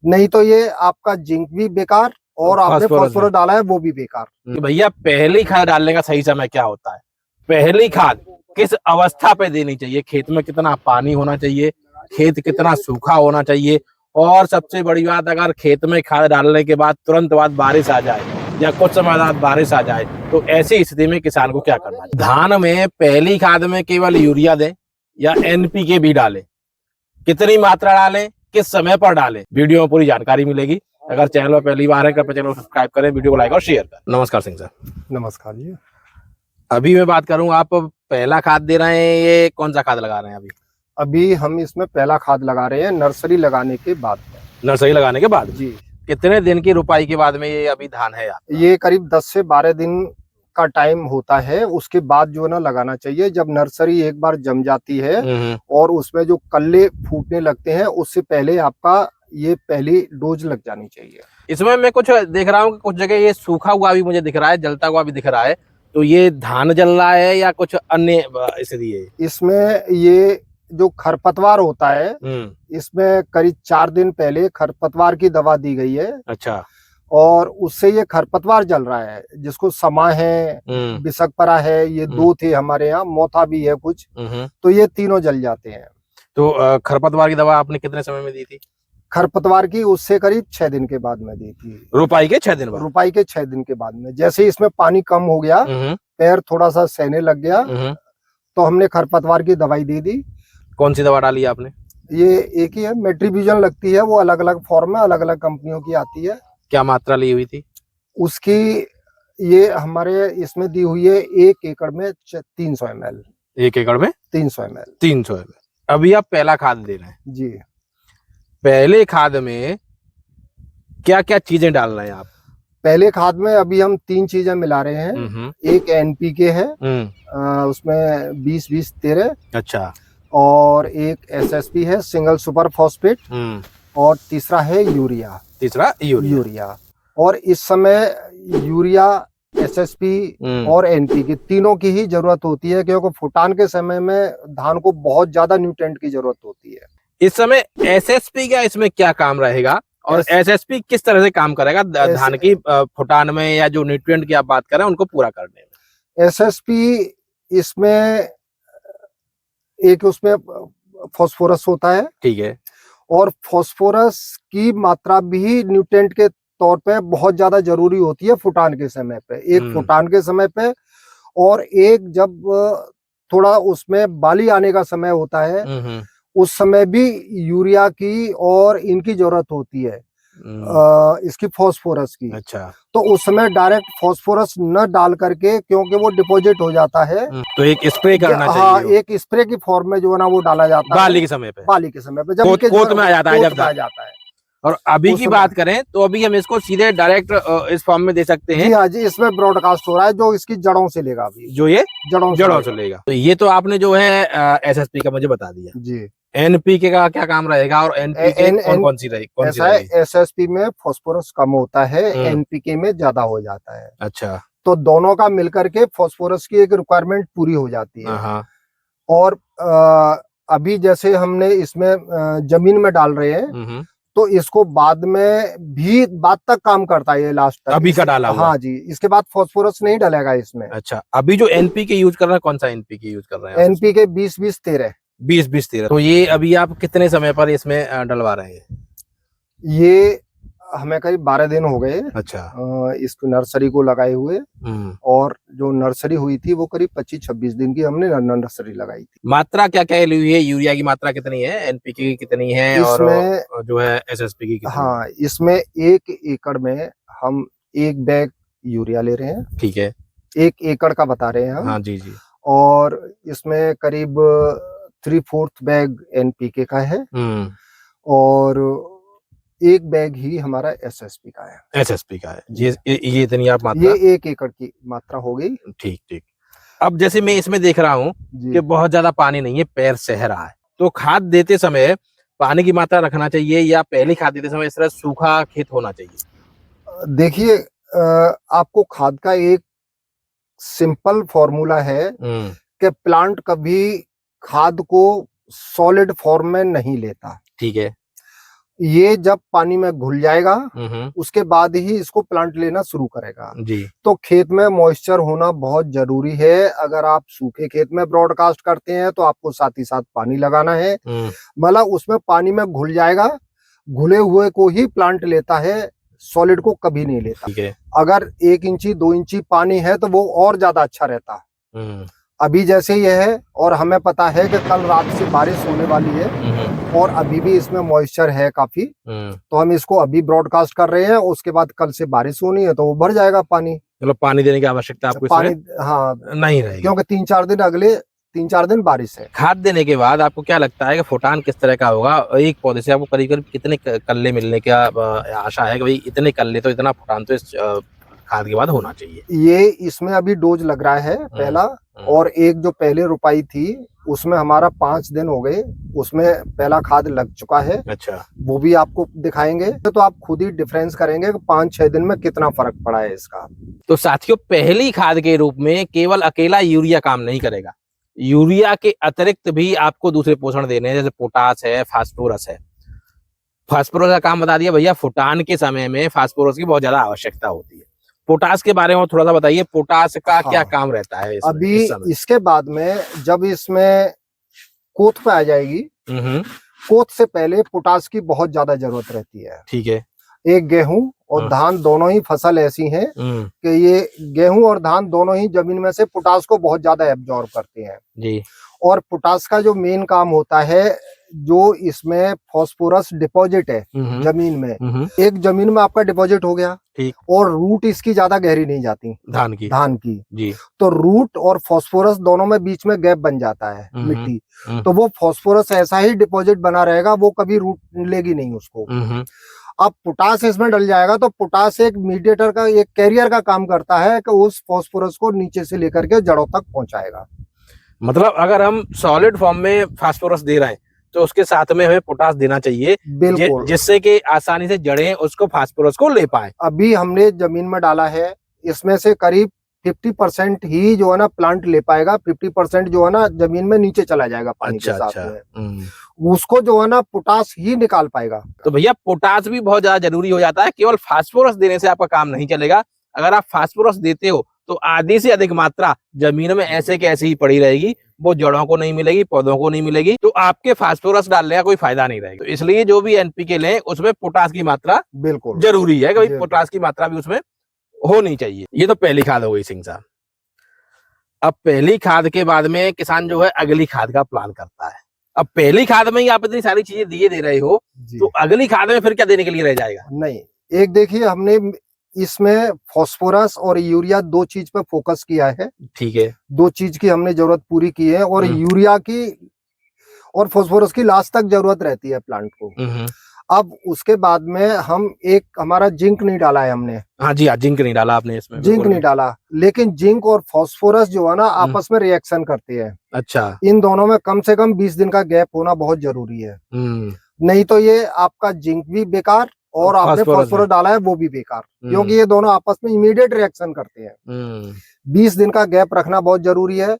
नहीं तो ये आपका जिंक भी बेकार और आपने फास्फोरस डाला है वो भी बेकार। भैया पहली खाद डालने का सही समय क्या होता है? पहली खाद किस अवस्था पे देनी चाहिए? खेत में कितना पानी होना चाहिए? खेत कितना सूखा होना चाहिए? और सबसे बड़ी बात, अगर खेत में खाद डालने के बाद तुरंत बाद बारिश आ जाए या कुछ समय बाद बारिश आ जाए तो ऐसी स्थिति में किसान को क्या करना चाहिए? धान में पहली खाद में केवल यूरिया दें या एनपीके भी डालें? कितनी मात्रा डालें? किस समय पर डालें? वीडियो में पूरी जानकारी मिलेगी। अगर चैनल पर पहली बार है कृपया चैनल को सब्सक्राइब करें, वीडियो को लाइक और शेयर करें। नमस्कार सिंह सर। नमस्कार जी। अभी मैं बात करूं, आप पहला खाद दे रहे हैं, ये कौन सा खाद लगा रहे हैं? अभी हम इसमें पहला खाद लगा रहे हैं नर्सरी लगाने के बाद। नर्सरी लगाने के बाद जी। कितने दिन की रुपाई के बाद में ये अभी धान है आपका? ये करीब 10 से 12 दिन का टाइम होता है, उसके बाद जो है ना लगाना चाहिए। जब नर्सरी एक बार जम जाती है और उसमें जो कल्ले फूटने लगते हैं उससे पहले आपका ये पहली डोज लग जानी चाहिए। इसमें मैं कुछ देख रहा हूँ कि कुछ जगह ये सूखा हुआ भी मुझे दिख रहा है, जलता हुआ भी दिख रहा है, तो ये धान जल रहा है या कुछ अन्य स्थिति है? इसमें ये जो खरपतवार होता है, इसमें करीब 4 दिन पहले खरपतवार की दवा दी गई है। अच्छा। और उससे ये खरपतवार जल रहा है, जिसको समा है, बिसकपरा है, ये 2 थे हमारे यहाँ, मोथा भी है कुछ, तो ये तीनों जल जाते हैं। तो खरपतवार की दवा आपने कितने समय में दी थी? खरपतवार की उससे करीब 6 दिन के बाद में दी थी। रुपाई के 6 दिन बाद? रुपाई के 6 दिन के बाद में। जैसे इसमें पानी कम हो गया, पैर थोड़ा सा सहने लग गया, तो हमने खरपतवार की दवाई दे दी। कौन सी दवा डाली आपने? ये एक ही है, मेट्रीब्यूजन लगती है, वो अलग अलग फॉर्म में अलग अलग कंपनियों की आती है। क्या मात्रा ली हुई थी उसकी? ये हमारे इसमें दी हुई है 1 एकड़ में 300 ml। 1 एकड़ में 300 ml। 300 ml। अभी आप पहला खाद दे रहे हैं जी। पहले खाद में क्या क्या चीजें डाल रहे हैं आप? पहले खाद में अभी हम 3 चीजें मिला रहे हैं। एक एनपीके है, उसमें 20-20-13। अच्छा। और एक एसएसपी है, सिंगल सुपर फॉस्फेट। और तीसरा है यूरिया। यूरिया। और इस समय यूरिया, एसएसपी और एनपीके तीनों की ही जरूरत होती है, क्योंकि फुटान के समय में धान को बहुत ज्यादा न्यूट्रिएंट की जरूरत होती है। इस समय एसएसपी का इसमें क्या काम रहेगा और एसएसपी किस तरह से काम करेगा धान की फुटान में, या जो न्यूट्रिएंट की आप बात कर रहे हैं उनको पूरा करने में? एसएसपी इसमें एक उसमें फास्फोरस होता है। ठीक है। और फास्फोरस की मात्रा भी न्यूट्रिएंट के तौर पे बहुत ज्यादा जरूरी होती है फुटान के समय पे। एक फुटान के समय पे, और एक जब थोड़ा उसमें बाली आने का समय होता है, उस समय भी यूरिया की और इनकी जरूरत होती है, इसकी फास्फोरस की। अच्छा। तो उस समय डायरेक्ट फास्फोरस न डाल करके, क्योंकि वो डिपॉजिट हो जाता है, तो एक स्प्रे करना चाहिए। हाँ, एक स्प्रे की फॉर्म में जो है ना वो डाला जाता है बाली के समय पे। बाली के समय पे जब कोत में आ जाता है, जब जाता है। और अभी की बात करें तो अभी हम इसको सीधे डायरेक्ट इस फॉर्म में दे सकते हैं। जी हाँ जी, इसमें ब्रॉडकास्ट हो रहा है, जो इसकी जड़ों से लेगा अभी, जो ये जड़ों से लेगा। तो ये तो आपने जो है एसएसपी का मुझे बता दिया जी। एनपीके का क्या काम रहेगा और एनपीके कौन सी रहेगी? ऐसा है, एसएसपी में फास्फोरस कम होता है, एनपीके में ज्यादा हो जाता है। अच्छा। तो दोनों का मिलकर के फास्फोरस की एक रिक्वायरमेंट पूरी हो जाती है। और अभी जैसे हमने इसमें जमीन में डाल रहे हैं, तो इसको बाद में भी बाद तक काम करता है ये लास्ट तक। अभी का डाला हुआ? हाँ जी, इसके बाद फास्फोरस नहीं डलेगा इसमें। अच्छा। अभी जो एनपीके यूज कर रहे हैं, कौन सा एनपीके यूज कर रहे हैं? एनपीके 20-20-13। 20-20-13। तो ये अभी आप कितने समय पर इसमें डलवा रहे हैं? ये हमें करीब 12 दिन हो गए। अच्छा। इसको नर्सरी को लगाए हुए, और जो नर्सरी हुई थी वो करीब 25-26 दिन की हमने नर्सरी लगाई थी। मात्रा क्या क्या ली हुई है? यूरिया की मात्रा कितनी है, एनपीके की कितनी है, इसमें और जो है एसएसपी की कितनी? हाँ, इसमें 1 एकड़ में हम 1 बैग यूरिया ले रहे हैं। ठीक है। 1 एकड़ का बता रहे हैं हम। हाँ जी जी। और इसमें करीब 3/4 बैग एनपीके का है, और 1 बैग ही हमारा एसएसपी का है। एसएसपी का है। ये इतनी आप मात्रा, ये 1 एकड़ की मात्रा हो गई। ठीक ठीक। अब जैसे मैं इसमें देख रहा हूँ कि बहुत ज्यादा पानी नहीं है, पैर सह रहा है, तो खाद देते समय पानी की मात्रा रखना चाहिए या पहली खाद देते समय इस तरह सूखा खेत होना चाहिए? देखिए, आपको खाद का एक सिंपल फॉर्मूला है कि प्लांट कभी खाद को सॉलिड फॉर्म में नहीं लेता। ठीक है। ये जब पानी में घुल जाएगा हम्म, उसके बाद ही इसको प्लांट लेना शुरू करेगा। जी। तो खेत में मॉइस्चर होना बहुत जरूरी है। अगर आप सूखे खेत में ब्रॉडकास्ट करते हैं तो आपको साथ ही साथ पानी लगाना है। मतलब उसमें पानी में घुल जाएगा, घुले हुए को ही प्लांट लेता है, सॉलिड को कभी नहीं लेता। ठीक है। अगर 1 इंची 2 इंची पानी है तो वो और ज्यादा अच्छा रहता। अभी जैसे ये है और हमें पता है कि कल रात से बारिश होने वाली है और अभी भी इसमें मॉइस्चर है काफी, तो हम इसको अभी ब्रॉडकास्ट कर रहे हैं। उसके बाद कल से बारिश होनी है तो वो भर जाएगा पानी। मतलब पानी देने की आवश्यकता आपको पानी इसमें हाँ नहीं रहेगी, क्योंकि 3-4 दिन बारिश है। खाद देने के बाद आपको क्या लगता है कि फुटान किस तरह का होगा? एक पौधे से आपको करीब करीब कितने कल्ले मिलने की आशा है कि भाई इतने कल्ले तो इतना फुटान तो इस खाद के बाद होना चाहिए? ये इसमें अभी डोज लग रहा है पहला, और एक जो पहले रुपाई थी उसमें हमारा 5 दिन हो गए, उसमें पहला खाद लग चुका है। अच्छा, वो भी आपको दिखाएंगे तो आप खुद ही डिफरेंस करेंगे कि 5-6 दिन में कितना फर्क पड़ा है इसका। तो साथियों, पहली खाद के रूप में केवल अकेला यूरिया काम नहीं करेगा। यूरिया के अतिरिक्त भी आपको दूसरे पोषण देने हैं, जैसे पोटास है, फास्फोरस है। फास्फोरस का काम बता दिया भैया, फुटान के समय में फास्फोरस की बहुत ज्यादा आवश्यकता होती है। पोटास के बारे में थोड़ा सा बताइए, पोटास का क्या काम रहता है इसमें? अभी इसके बाद में जब इसमें कोथ पे आ जाएगी, कोथ से पहले पोटास की बहुत ज्यादा जरूरत रहती है। ठीक है। एक गेहूं और धान दोनों ही फसल ऐसी हैं कि ये गेहूं और धान दोनों ही जमीन में से पोटास को बहुत ज्यादा एब्जॉर्ब करते हैं जी। और पोटास का जो मेन काम होता है, जो इसमें फास्फोरस डिपॉजिट है जमीन में, एक जमीन में आपका डिपॉजिट हो गया, ठीक, और रूट इसकी ज्यादा गहरी नहीं जाती धान की जी। तो रूट और फास्फोरस दोनों में बीच में गैप बन जाता है मिट्टी, तो वो फास्फोरस ऐसा ही डिपॉजिट बना रहेगा, वो कभी रूट लेगी नहीं उसको। अब पोटास इसमें डल जाएगा तो पोटास एक मीडिएटर का, एक कैरियर का काम करता है कि उस फास्फोरस को नीचे से लेकर के जड़ों तक पहुंचाएगा। मतलब अगर हम सॉलिड फॉर्म में फास्फोरस दे रहे हैं तो उसके साथ में हमें पोटास देना चाहिए, बिल्कुल, जिससे कि आसानी से जड़ें उसको फास्फोरस को ले पाए। अभी हमने जमीन में डाला है, इसमें से करीब 50% ही जो है ना प्लांट ले पाएगा, 50% जो है ना जमीन में नीचे चला जाएगा पानी के साथ में, उसको जो है ना पोटास ही निकाल पाएगा। तो भैया पोटास भी बहुत ज्यादा जरूरी हो जाता है, केवल फास्फोरस देने से आपका काम नहीं चलेगा। अगर आप फास्फोरस देते हो तो आधी से अधिक मात्रा जमीन में ऐसे के ऐसे ही पड़ी रहेगी, वो जड़ों को नहीं मिलेगी, पौधों को नहीं मिलेगी, तो आपके फास्फोरस डालने का कोई फायदा नहीं रहेगा। तो इसलिए जो भी एनपीके लें उसमें पोटास की मात्रा बिल्कुल जरूरी है कि भाई पोटास की मात्रा भी उसमें होनी चाहिए। ये तो पहली खाद हो गई सिंह साहब। अब पहली खाद के बाद में किसान जो है अगली खाद का प्लान करता है। अब पहली खाद में ही आप इतनी सारी चीजें दिए दे रहे हो, तो अगली खाद में फिर क्या देने के लिए रह जाएगा? नहीं, एक देखिए हमने इसमें फास्फोरस और यूरिया 2 चीज पे फोकस किया है। ठीक है, 2 चीज की हमने जरूरत पूरी की है, और यूरिया की और फास्फोरस की लास्ट तक जरूरत रहती है प्लांट को। अब उसके बाद में हम एक हमारा जिंक नहीं डाला है हमने। हाँ जी, जिंक नहीं डाला आपने इसमें? जिंक नहीं डाला, लेकिन जिंक और फास्फोरस जो है ना आपस में रिएक्शन करते हैं। अच्छा, इन दोनों में कम से कम 20 दिन का गैप होना बहुत जरूरी है, नहीं तो ये आपका जिंक भी बेकार और आपने फास्फोरस डाला है वो भी बेकार, क्योंकि ये दोनों आपस में इमीडिएट रिएक्शन करते हैं। 20 दिन का गैप रखना बहुत जरूरी है।